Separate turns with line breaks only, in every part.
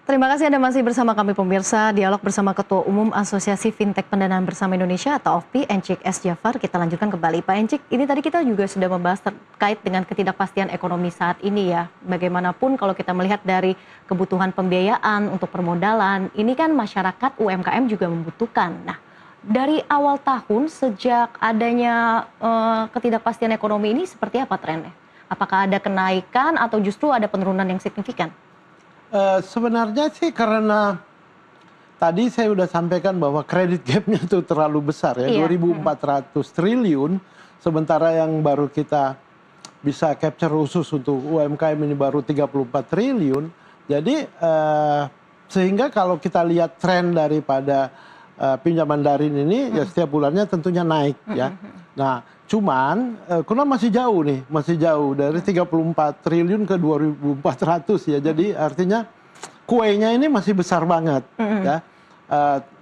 Terima kasih Anda masih bersama kami pemirsa, dialog bersama Ketua Umum Asosiasi Fintech Pendanaan Bersama Indonesia atau OFPI, Encik S. Jafar. Kita lanjutkan kembali. Pak Encik, ini tadi kita juga sudah membahas terkait dengan ketidakpastian ekonomi saat ini ya. Bagaimanapun kalau kita melihat dari kebutuhan pembiayaan untuk permodalan, ini kan masyarakat UMKM juga membutuhkan. Nah, dari awal tahun sejak adanya ketidakpastian ekonomi ini seperti apa trennya? Apakah ada kenaikan atau justru ada penurunan yang signifikan?
Sebenarnya sih karena tadi saya sudah sampaikan bahwa kredit gapnya itu terlalu besar ya,
Iya.
2.400 triliun, sementara yang baru kita bisa capture khusus untuk UMKM ini baru 34 triliun. Jadi sehingga kalau kita lihat tren daripada pinjaman daring ini ya setiap bulannya tentunya naik ya. Nah, cuman karena masih jauh nih, masih jauh dari 34 triliun ke 2.400 ya. Jadi artinya kuenya ini masih besar banget ya.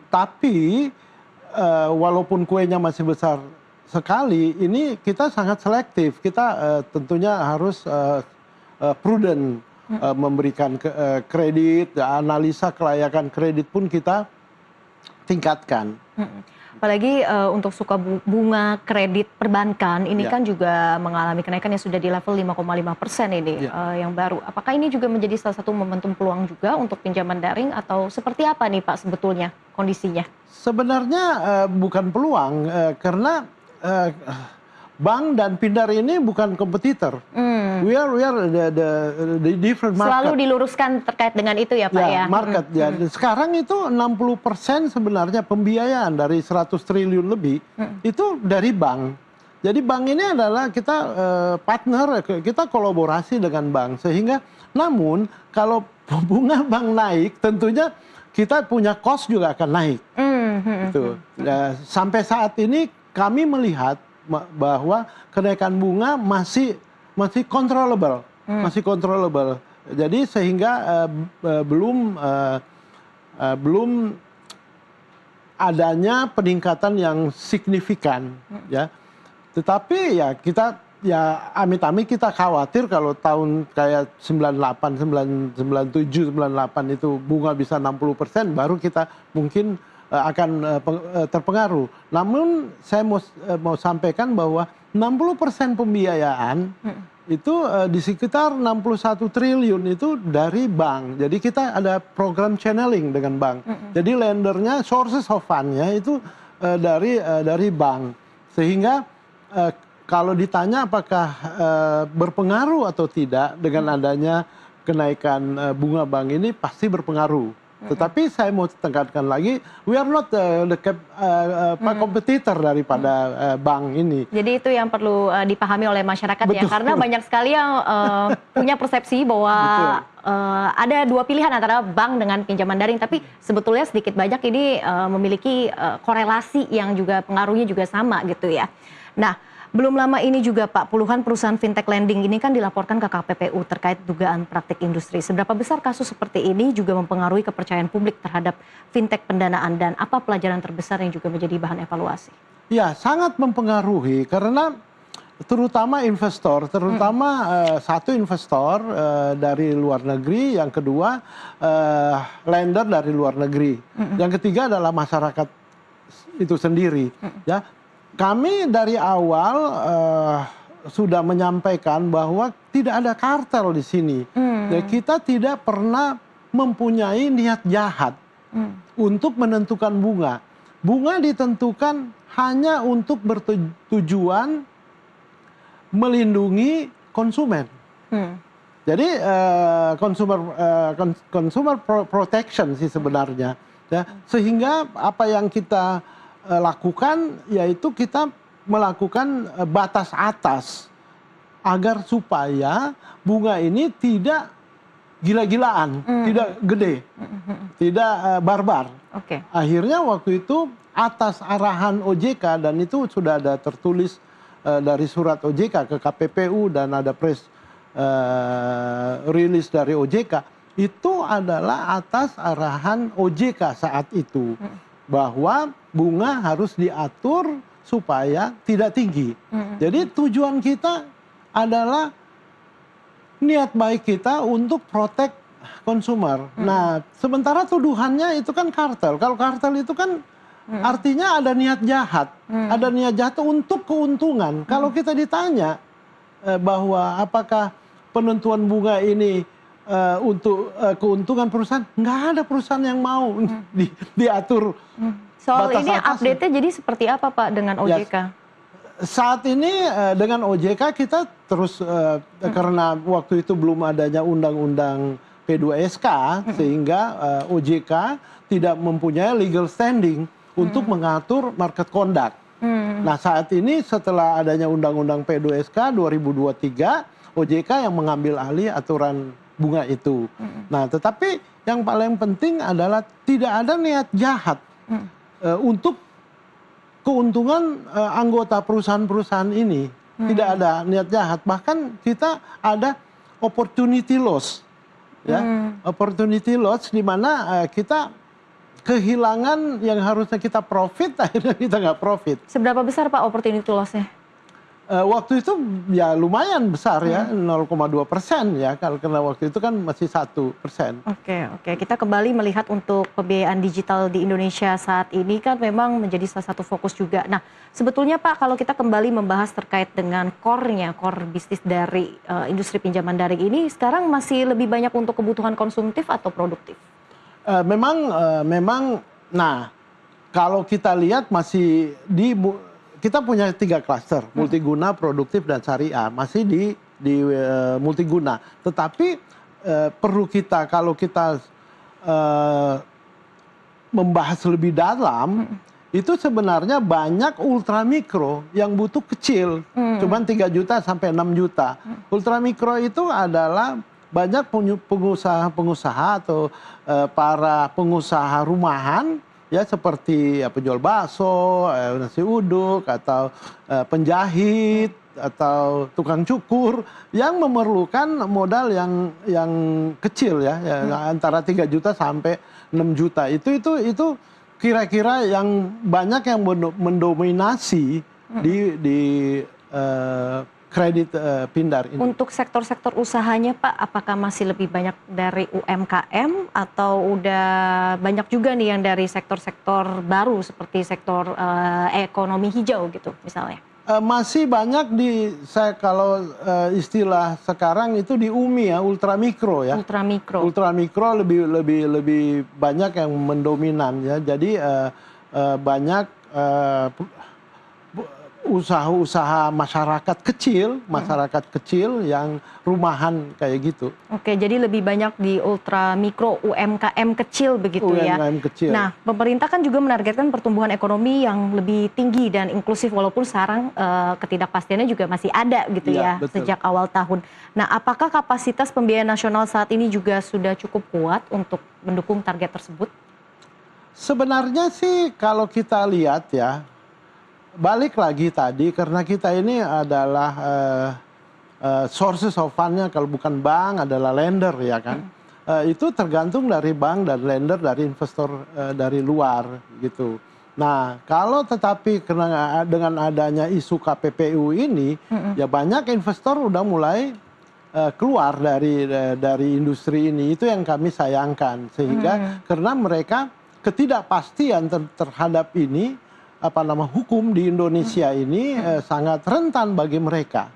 Tapi walaupun kuenya masih besar sekali, ini kita sangat selektif. Kita tentunya harus prudent memberikan kredit, analisa kelayakan kredit pun kita tingkatkan.
Apalagi untuk suku bunga kredit perbankan ini kan juga mengalami kenaikan yang sudah di level 5,5% ini yang baru. Apakah ini juga menjadi salah satu momentum peluang juga untuk pinjaman daring atau seperti apa nih Pak sebetulnya kondisinya?
Sebenarnya bukan peluang karena bank dan Pindar ini bukan kompetitor. We are the different market.
Selalu diluruskan terkait dengan itu ya Pak ya?
Market ya. Sekarang itu 60% sebenarnya pembiayaan dari 100 triliun lebih itu dari bank. Jadi bank ini adalah kita partner, kita kolaborasi dengan bank. Sehingga namun kalau bunga bank naik tentunya kita punya cost juga akan naik. Gitu. Sampai saat ini kami melihat bahwa kenaikan bunga masih controllable, masih controllable. Jadi sehingga belum adanya peningkatan yang signifikan, ya. Tetapi ya kita amit-amit kita khawatir kalau tahun kayak 98, 97, 98 itu bunga bisa 60%, baru kita mungkin akan terpengaruh. Namun saya mau sampaikan bahwa 60% pembiayaan itu di sekitar 61 triliun itu dari bank. Jadi kita ada program channeling dengan bank. Jadi lendernya, sources of fund-nya itu dari bank. Sehingga kalau ditanya apakah berpengaruh atau tidak dengan adanya kenaikan bunga bank ini, pasti berpengaruh. Tetapi saya mau tekankan lagi, we are not the kompetitor daripada bank ini.
Jadi itu yang perlu dipahami oleh masyarakat. Betul. Ya, karena banyak sekali yang punya persepsi bahwa ada dua pilihan antara bank dengan pinjaman daring, tapi sebetulnya sedikit banyak ini memiliki korelasi yang juga pengaruhnya juga sama gitu ya. Nah, belum lama ini juga Pak, puluhan perusahaan fintech lending ini kan dilaporkan ke KPPU terkait dugaan praktik industri. Seberapa besar kasus seperti ini juga mempengaruhi kepercayaan publik terhadap fintech pendanaan dan apa pelajaran terbesar yang juga menjadi bahan evaluasi? Ya,
sangat mempengaruhi karena terutama investor, satu investor dari luar negeri, yang kedua lender dari luar negeri, yang ketiga adalah masyarakat itu sendiri, ya. Kami dari awal sudah menyampaikan bahwa tidak ada kartel di sini. Kita tidak pernah mempunyai niat jahat untuk menentukan bunga. Bunga ditentukan hanya untuk bertujuan melindungi konsumen. Jadi consumer protection sih sebenarnya. Ya. Sehingga apa yang kita lakukan yaitu kita melakukan batas atas agar supaya bunga ini tidak gila-gilaan, tidak gede, tidak barbar. Akhirnya waktu itu atas arahan OJK, dan itu sudah ada tertulis dari surat OJK ke KPPU dan ada press rilis dari OJK, itu adalah atas arahan OJK saat itu. Bahwa bunga harus diatur supaya tidak tinggi. Jadi tujuan kita adalah niat baik kita untuk protect konsumer. Nah, sementara tuduhannya itu kan kartel. Kalau kartel itu kan artinya ada niat jahat. Ada niat jahat untuk keuntungan. Kalau kita ditanya bahwa apakah penentuan bunga ini untuk keuntungan perusahaan, nggak ada perusahaan yang mau diatur.
Soal ini
batas-batasnya.
update-nya jadi seperti apa Pak dengan OJK?
Saat ini dengan OJK kita terus karena waktu itu belum adanya undang-undang P2SK sehingga OJK tidak mempunyai legal standing untuk mengatur market conduct. Nah, saat ini setelah adanya undang-undang P2SK 2023, OJK yang mengambil alih aturan bunga itu. Nah, tetapi yang paling penting adalah tidak ada niat jahat untuk keuntungan anggota perusahaan-perusahaan ini. Tidak ada niat jahat, bahkan kita ada opportunity loss, ya, opportunity loss di mana kita kehilangan yang harusnya kita profit, akhirnya kita nggak profit.
Seberapa besar Pak opportunity loss-nya?
Waktu itu ya lumayan besar ya, 0,2% ya, karena waktu itu kan masih 1%.
Oke. Kita kembali melihat untuk pembiayaan digital di Indonesia saat ini kan memang menjadi salah satu fokus juga. Nah, sebetulnya Pak, kalau kita kembali membahas terkait dengan core bisnis dari industri pinjaman daring ini, sekarang masih lebih banyak untuk kebutuhan konsumtif atau produktif?
Memang, nah kalau kita lihat masih kita punya 3 klaster, multiguna, produktif, dan syariah, masih di multiguna. Tetapi perlu kita, kalau kita membahas lebih dalam, itu sebenarnya banyak ultramikro yang butuh kecil, cuman 3 juta sampai 6 juta. Ultramikro itu adalah banyak pengusaha-pengusaha atau para pengusaha rumahan, ya, seperti penjual bakso, nasi uduk, atau penjahit, atau tukang cukur yang memerlukan modal yang kecil ya, antara 3 juta sampai 6 juta. Itu kira-kira yang banyak yang mendominasi di kredit Pindar ini.
Untuk sektor-sektor usahanya Pak, apakah masih lebih banyak dari UMKM atau udah banyak juga nih yang dari sektor-sektor baru seperti sektor ekonomi hijau gitu misalnya?
Masih banyak kalau istilah sekarang itu di UMI ya, ultramikro ya. Ultramikro lebih banyak yang mendominan ya. Jadi banyak usaha-usaha masyarakat kecil yang rumahan kayak gitu.
Oke, jadi lebih banyak di ultramikro UMKM kecil begitu ya.
UMKM kecil.
Nah, pemerintah kan juga menargetkan pertumbuhan ekonomi yang lebih tinggi dan inklusif walaupun sekarang ketidakpastiannya juga masih ada gitu ya
betul.
Sejak awal tahun. Nah, apakah kapasitas pembiayaan nasional saat ini juga sudah cukup kuat untuk mendukung target tersebut?
Sebenarnya sih kalau kita lihat ya, balik lagi tadi, karena kita ini adalah sources of fund-nya, kalau bukan bank adalah lender ya kan. Itu tergantung dari bank dan lender dari investor dari luar gitu. Nah, kalau tetapi karena dengan adanya isu KPPU ini, ya banyak investor udah mulai keluar dari industri ini. Itu yang kami sayangkan, sehingga karena mereka ketidakpastian terhadap ini, hukum di Indonesia ini sangat rentan bagi mereka.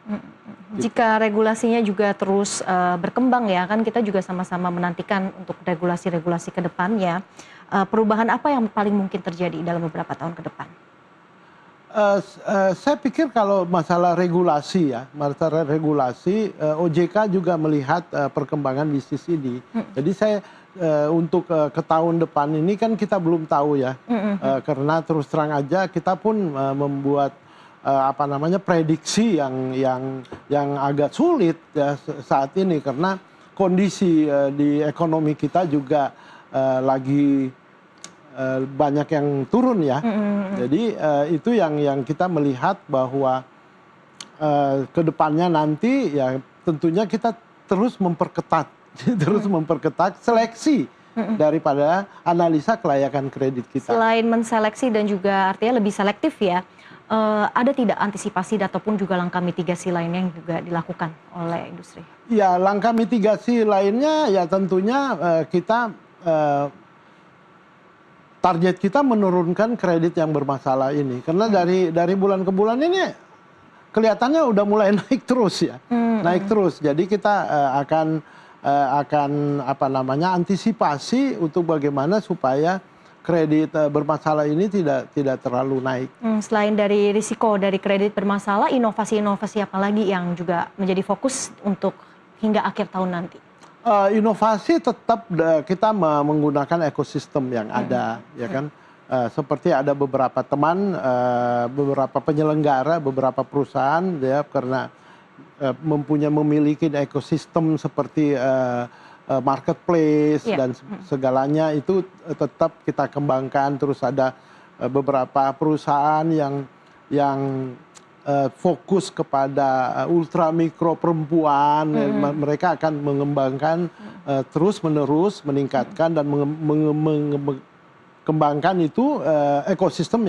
Jika regulasinya juga terus berkembang ya, kan kita juga sama-sama menantikan untuk regulasi-regulasi ke depannya. Perubahan apa yang paling mungkin terjadi dalam beberapa tahun ke depan?
Saya pikir kalau masalah regulasi ya, OJK juga melihat perkembangan bisnis ini. Jadi saya untuk ke tahun depan ini kan kita belum tahu ya, karena terus terang aja kita pun membuat prediksi yang agak sulit ya saat ini, karena kondisi di ekonomi kita juga lagi banyak yang turun ya. Jadi itu yang kita melihat bahwa ke depannya nanti ya tentunya kita terus memperketat seleksi daripada analisa kelayakan kredit kita.
Selain menseleksi dan juga artinya lebih selektif ya, ada tidak antisipasi ataupun juga langkah mitigasi lainnya yang juga dilakukan oleh industri?
Ya, langkah mitigasi lainnya ya tentunya kita target kita menurunkan kredit yang bermasalah ini. Karena dari bulan ke bulan ini kelihatannya udah mulai naik terus ya. Naik terus. Jadi kita akan apa namanya antisipasi untuk bagaimana supaya kredit bermasalah ini tidak terlalu naik.
Selain dari risiko dari kredit bermasalah, inovasi-inovasi apa lagi yang juga menjadi fokus untuk hingga akhir tahun nanti?
Inovasi tetap kita menggunakan ekosistem yang ada, ya kan. Seperti ada beberapa teman, beberapa penyelenggara, beberapa perusahaan, ya karena memiliki ekosistem seperti marketplace dan segalanya itu tetap kita kembangkan. Terus ada beberapa perusahaan yang fokus kepada ultra mikro perempuan, mereka akan mengembangkan terus menerus, meningkatkan dan mengembangkan itu ekosistem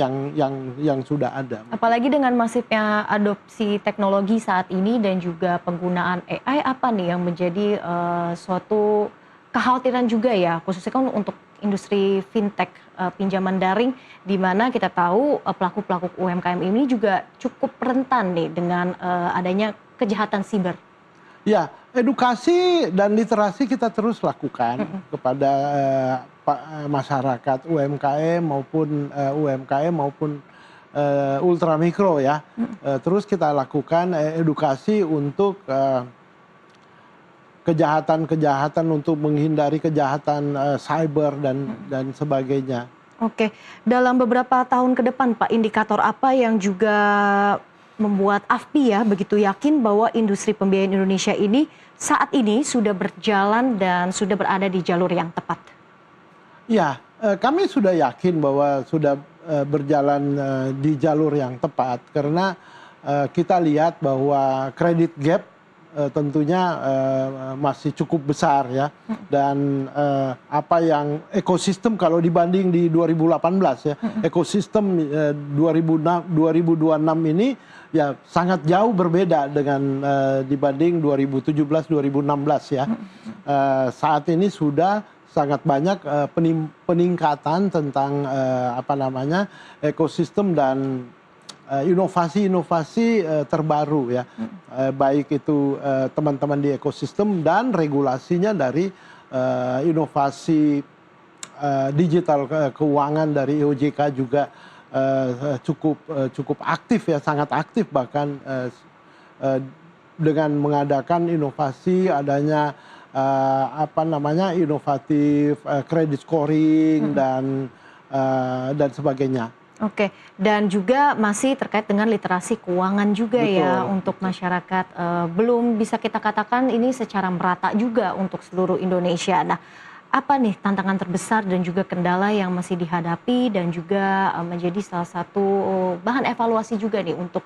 yang sudah ada.
Apalagi dengan masifnya adopsi teknologi saat ini dan juga penggunaan AI, apa nih yang menjadi suatu kekhawatiran juga ya, khususnya kan untuk industri fintech pinjaman daring, di mana kita tahu pelaku-pelaku UMKM ini juga cukup rentan nih dengan adanya kejahatan siber.
Ya, edukasi dan literasi kita terus lakukan kepada masyarakat UMKM maupun ultramikro ya. Terus kita lakukan edukasi untuk kejahatan untuk menghindari kejahatan cyber dan sebagainya.
Oke, dalam beberapa tahun ke depan Pak, indikator apa yang juga membuat AFPI ya begitu yakin bahwa industri pembiayaan Indonesia ini saat ini sudah berjalan dan sudah berada di jalur yang tepat? Ya,
kami sudah yakin bahwa sudah berjalan di jalur yang tepat karena kita lihat bahwa credit gap tentunya masih cukup besar ya, dan apa yang ekosistem kalau dibanding di 2018 ya, ekosistem 2026 ini ya sangat jauh berbeda dengan dibanding 2017-2016 ya. Saat ini sudah sangat banyak peningkatan tentang apa namanya ekosistem dan inovasi-inovasi terbaru ya, baik itu teman-teman di ekosistem dan regulasinya dari inovasi digital keuangan dari OJK juga cukup aktif ya, sangat aktif bahkan dengan mengadakan inovasi adanya apa namanya inovatif credit scoring dan sebagainya.
Oke, dan juga masih terkait dengan literasi keuangan juga. Betul, ya untuk masyarakat. Belum bisa kita katakan ini secara merata juga untuk seluruh Indonesia. Nah, apa nih tantangan terbesar dan juga kendala yang masih dihadapi dan juga menjadi salah satu bahan evaluasi juga nih untuk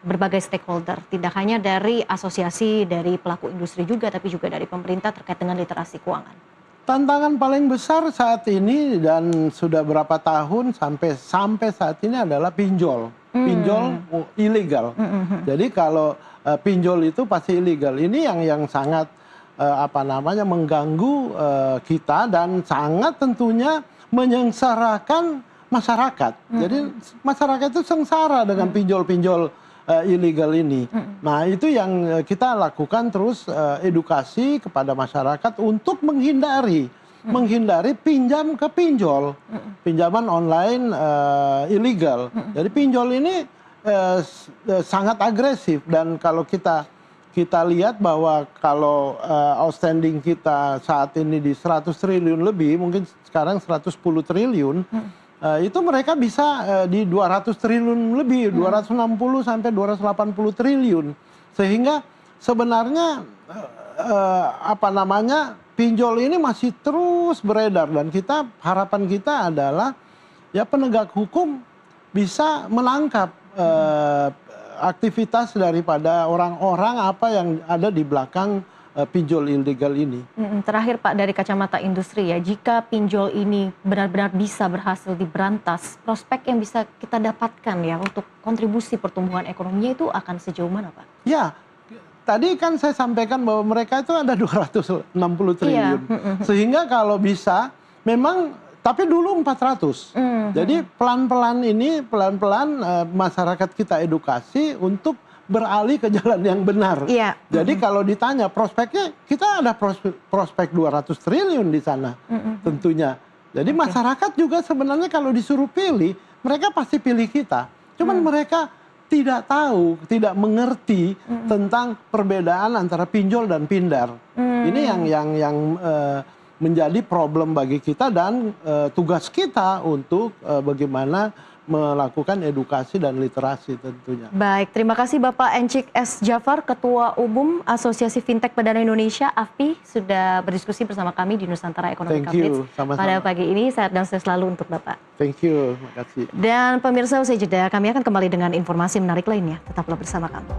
berbagai stakeholder, tidak hanya dari asosiasi, dari pelaku industri juga, tapi juga dari pemerintah terkait dengan literasi keuangan?
Tantangan paling besar saat ini dan sudah berapa tahun sampai saat ini adalah pinjol ilegal. Jadi kalau pinjol itu pasti ilegal. Ini yang sangat apa namanya mengganggu kita dan sangat tentunya menyengsarakan masyarakat. Jadi masyarakat itu sengsara dengan pinjol-pinjol ilegal ini. Nah, itu yang kita lakukan terus edukasi kepada masyarakat untuk menghindari pinjam ke pinjol, pinjaman online ilegal. Jadi pinjol ini sangat agresif dan kalau kita lihat bahwa kalau outstanding kita saat ini di 100 triliun lebih, mungkin sekarang 110 triliun. Itu mereka bisa di 200 triliun lebih, 260 sampai 280 triliun. Sehingga sebenarnya apa namanya pinjol ini masih terus beredar dan harapan kita adalah ya penegak hukum bisa menangkap aktivitas daripada orang-orang apa yang ada di belakang pinjol ilegal ini.
Terakhir Pak, dari kacamata industri ya, jika pinjol ini benar-benar bisa berhasil diberantas, prospek yang bisa kita dapatkan ya untuk kontribusi pertumbuhan ekonominya itu akan sejauh mana Pak?
Ya, tadi kan saya sampaikan bahwa mereka itu ada 260 triliun. Sehingga kalau bisa, memang, tapi dulu 400. Jadi pelan-pelan masyarakat kita edukasi untuk beralih ke jalan yang benar.
Iya.
Jadi kalau ditanya prospeknya, kita ada prospek 200 triliun di sana tentunya. Jadi masyarakat juga sebenarnya kalau disuruh pilih, mereka pasti pilih kita. Cuman mereka tidak tahu, tidak mengerti tentang perbedaan antara pinjol dan pindar. Ini yang menjadi problem bagi kita dan tugas kita untuk bagaimana melakukan edukasi dan literasi tentunya.
Baik, terima kasih Bapak Encik S. Jafar, Ketua Umum Asosiasi Fintech Perdana Indonesia, AFPI, sudah berdiskusi bersama kami di Nusantara Economic Updates. Pada pagi ini, sehat dan sukses selalu untuk Bapak.
Thank you, makasih.
Dan pemirsa, usai jeda, kami akan kembali dengan informasi menarik lainnya. Tetaplah bersama kami.